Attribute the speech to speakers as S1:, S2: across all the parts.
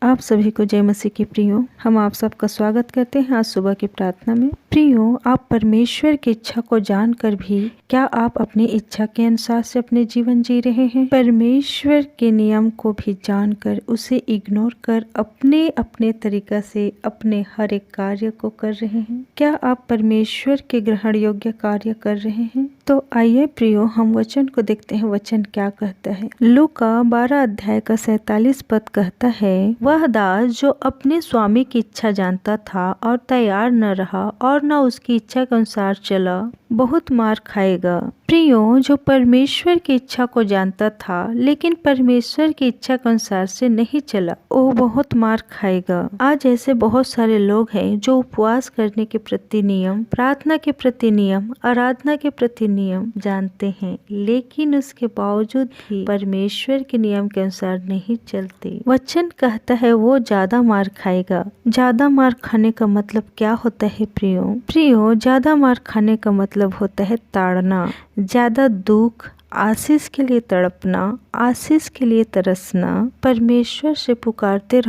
S1: आप सभी को जय मसीह की प्रियो। हम आप सबका स्वागत करते हैं आज सुबह की प्रार्थना में। प्रियो, आप परमेश्वर की इच्छा को जानकर भी क्या आप अपनी इच्छा के अनुसार से अपने जीवन जी रहे हैं? परमेश्वर के नियम को भी जानकर उसे इग्नोर कर अपने अपने तरीका से अपने हर एक कार्य को कर रहे हैं? क्या आप परमेश्वर के ग्रहण योग्य कार्य कर रहे हैं? तो आइए प्रियो, हम वचन को देखते हैं। वचन क्या कहता है? लूका 12 अध्याय का 47 पद कहता है, वह दास जो अपने स्वामी की इच्छा जानता था और तैयार न रहा और न उसकी इच्छा के अनुसार चला, बहुत मार खाएगा। प्रियो, जो परमेश्वर की इच्छा को जानता था लेकिन परमेश्वर की इच्छा के अनुसार से नहीं चला, वो बहुत मार खाएगा। आज ऐसे बहुत सारे लोग हैं जो उपवास करने के प्रति नियम, प्रार्थना के प्रति नियम, आराधना के प्रति नियम जानते हैं, लेकिन उसके बावजूद भी परमेश्वर के नियम के अनुसार नहीं चलते। वचन कहता है वो ज्यादा मार खाएगा। ज्यादा मार खाने का मतलब क्या होता है प्रियो, ज्यादा मार खाने का मतलब होता है ताड़ना, ज्यादा दुख, आशीष के लिए तड़पना, आशीष के लिए तरसना। परमेश्वर से पुकारते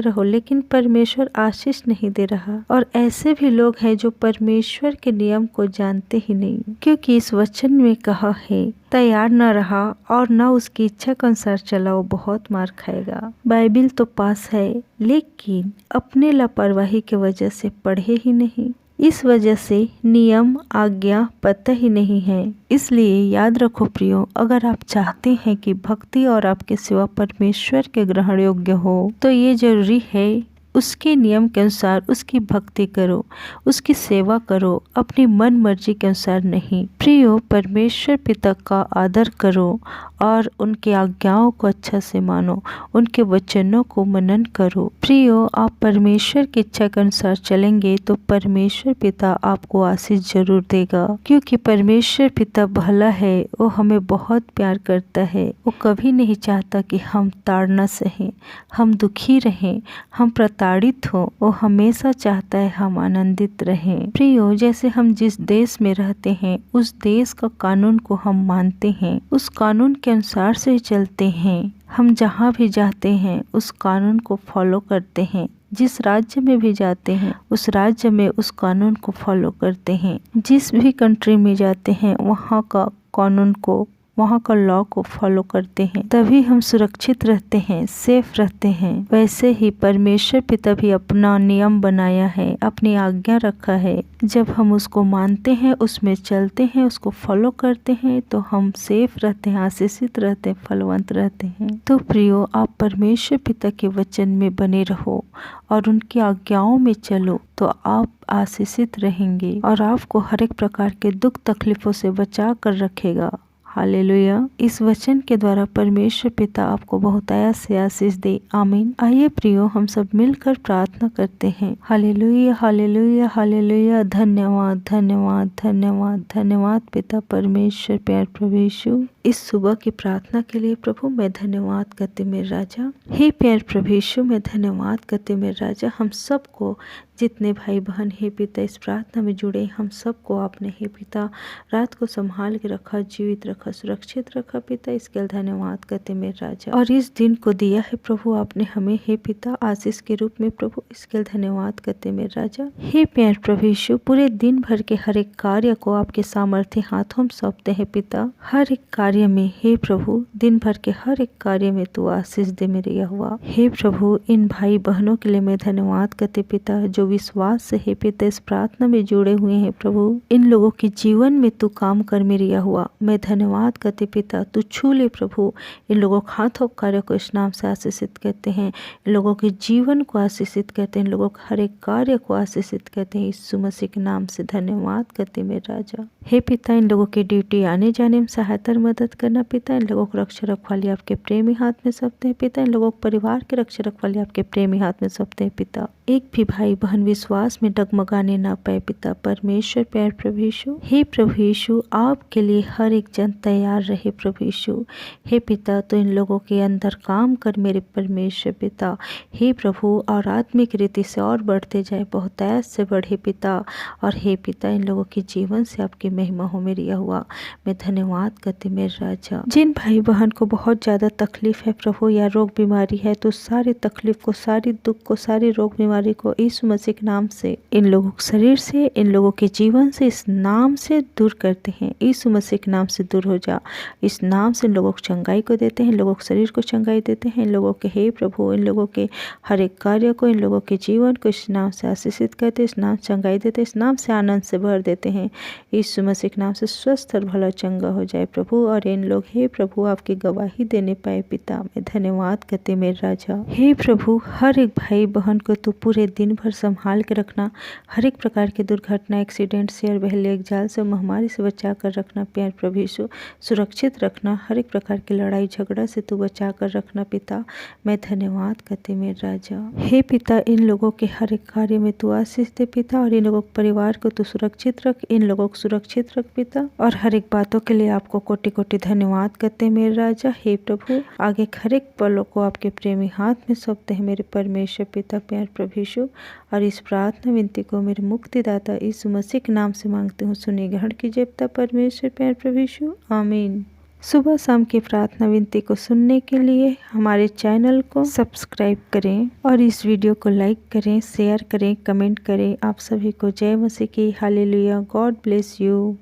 S1: रहो लेकिन परमेश्वर आशीष नहीं दे रहा। और ऐसे भी लोग हैं जो परमेश्वर के नियम को जानते ही नहीं, क्योंकि इस वचन में कहा है तैयार न रहा और न उसकी इच्छा के अनुसार चला, वो बहुत मार खाएगा। बाइबिल तो पास है लेकिन अपने लापरवाही की वजह से पढ़े ही नहीं। इस वजह से नियम आज्ञा पता ही नहीं है। इसलिए याद रखो प्रियो, अगर आप चाहते हैं कि भक्ति और आपके सेवा परमेश्वर के ग्रहण योग्य हो, तो ये जरूरी है उसके नियम के अनुसार उसकी भक्ति करो, उसकी सेवा करो, अपनी मन मर्जी के अनुसार नहीं। प्रियो, परमेश्वर पिता का आदर करो और उनकी आज्ञाओं को अच्छा से मानो, उनके वचनों को मनन करो। प्रियो, आप परमेश्वर की इच्छा के अनुसार चलेंगे तो परमेश्वर पिता आपको आशीष जरूर देगा, क्योंकि परमेश्वर पिता भला है। वो हमें बहुत प्यार करता है। वो कभी नहीं चाहता कि हम ताड़ना सहें, हम दुखी रहें, हम ताड़ित हो। वो हमेशा चाहता है हम आनंदित रहें। प्रियो, जैसे हम जिस देश में रहते हैं उस देश का कानून को हम मानते हैं, उस कानून के अनुसार से चलते हैं। हम जहाँ भी जाते हैं उस कानून को फॉलो करते हैं। जिस राज्य में भी जाते हैं उस राज्य में उस कानून को फॉलो करते हैं। जिस भी कंट्री में जाते हैं वहाँ का कानून को, वहाँ का लॉ को फॉलो करते हैं, तभी हम सुरक्षित रहते हैं, सेफ रहते हैं। वैसे ही परमेश्वर पिता भी अपना नियम बनाया है, अपनी आज्ञा रखा है। जब हम उसको मानते हैं, उसमें चलते हैं, उसको फॉलो करते हैं, तो हम सेफ रहते हैं, आशीषित रहते हैं, फलवंत रहते हैं। तो प्रियो, आप परमेश्वर पिता के वचन में बने रहो और उनकी आज्ञाओं में चलो, तो आप आशीषित रहेंगे और आपको हर एक प्रकार के दुख तकलीफों से बचा कर रखेगा। हालेलुया। इस वचन के द्वारा परमेश्वर पिता आपको बहुतायत से आशीष दे। आमीन। आइए प्रियो, हम सब मिलकर प्रार्थना करते हैं। Hallelujah, hallelujah, hallelujah. धन्यवाद, धन्यवाद, धन्यवाद, धन्यवाद पिता परमेश्वर, प्यार प्रभु यीशु, इस सुबह की प्रार्थना के लिए प्रभु मैं धन्यवाद करते मेरे राजा। हे प्यार प्रभु यीशु, मैं धन्यवाद करते मेरे राजा। हम सबको, जितने भाई बहन हे पिता इस प्रार्थना में जुड़े, हम सबको आपने हे पिता रात को संभाल के रखा, जीवित रखा, सुरक्षित रखा पिता। इसके लिए धन्यवाद करते मेरे राजा। और इस दिन को दिया है प्रभु आपने हमें हे पिता आशीष के रूप में प्रभु, इसके लिए धन्यवाद करते मेरे राजा। हे प्यार प्रभु यीशु, पूरे दिन भर के हर एक कार्य को आपके सामर्थ्य हाथों में सौंपते हैं पिता। हर एक कार्य में हे प्रभु, दिन भर के हर एक कार्य में तू आशीष दे मेरे यहोवा। हे प्रभु, इन भाई बहनों के लिए मैं धन्यवाद करते पिता, जो विश्वास से हे पिता इस प्रार्थना में जुड़े हुए हैं प्रभु। इन लोगों के जीवन में तू काम कर मेरे यहोवा। मैं धन्यवाद करते पिता, तू छू ले प्रभु। इन लोगों के हाथों कार्य को इस नाम से आशीषित करते हैं, इन लोगों के जीवन को आशीषित करते हैं, इन लोगों के हर एक कार्य को आशीषित करते हैं। यीशु मसीह के नाम से धन्यवाद करते मेरे राजा। हे पिता, इन लोगों की ड्यूटी आने जाने में सहायता मदद करना पिता। इन लोगों को रक्षा रखवाली आपके प्रेमी हाथ में सौंपते हैं पिता। इन लोगों को परिवार के रक्षा रखवाली आपके प्रेमी हाथ में सौंपते हैं पिता। एक भी भाई बहन विश्वास में डगमगाने ना पाए पिता परमेश्वर। प्यार प्रभु यीशु, हे प्रभु यीशु, आपके लिए हर एक जन तैयार रहे प्रभु यीशु। हे पिता, तो इन लोगों के अंदर काम कर मेरे परमेश्वर पिता। हे प्रभु, और आत्मिक रीति से और बढ़ते जाए, बहुतायत से बढ़े पिता। और हे पिता, इन लोगों के जीवन से आपकी महिमा हो मेरी यहोवा। मैं धन्यवाद करती मेरे राजा। जिन भाई बहन को बहुत ज़्यादा तकलीफ है प्रभु, या रोग बीमारी है, तो सारी तकलीफ को, सारी दुख को, सारी रोग बीमारी को यीशु मसीह के नाम से इन लोगों के शरीर से, इन लोगों के जीवन से, इस नाम से दूर करते हैं। यीशु मसीह के नाम से दूर हो जा। इस नाम से इन लोगों को चंगाई को देते हैं, इन लोगों के शरीर को चंगाई देते हैं। इन लोगों के हे प्रभु, इन लोगों के हर एक कार्य को, इन लोगों के जीवन को इस नाम से आशीषित करते, इस नाम से चंगाई देते, इस नाम से आनंद से भर देते हैं। यीशु मसीह के नाम से स्वस्थ और भला चंगा हो जाए प्रभु। और इन लोग हे प्रभु आपकी गवाही देने पाए पिता। मैं धन्यवाद करते मेरे राजा। हे प्रभु, हर एक भाई बहन को तू पूरे दिन भर संभाल के रखना। हर एक प्रकार की दुर्घटना, एक्सीडेंट से और बहले एक जाल से, महामारी से बचा कर रखना प्यार प्रभु यीशु। सुरक्षित रखना, हर एक प्रकार की लड़ाई झगड़ा से तू बचा कर रखना पिता। मैं धन्यवाद करते मेरे राजा। हे पिता, इन लोगों के हर एक कार्य में तू आशीष दे पिता। और इन लोगों के परिवार को तू सुरक्षित रख, इन लोगों को सुरक्षित रख पिता। और हर एक बातों के लिए आपको कोटि कोटि धन्यवाद करते मेरे राजा। हे प्रभु, आगे हर एक पलों को आपके प्रेमी हाथ में सौंपते हैं मेरे परमेश्वर पिता प्यार प्रभु यीशु। और इस प्रार्थना विनती को मेरे मुक्तिदाता यीशु मसीह के नाम से मांगते हूँ, सुनिए ग्रहण कीजिए पिता परमेश्वर प्यार प्रभु यीशु, आमीन। सुबह शाम की प्रार्थना विनती को सुनने के लिए हमारे चैनल को सब्सक्राइब करें और इस वीडियो को लाइक करें, शेयर करें, कमेंट करें। आप सभी को जय मसीह की। हालेलुया। God bless you.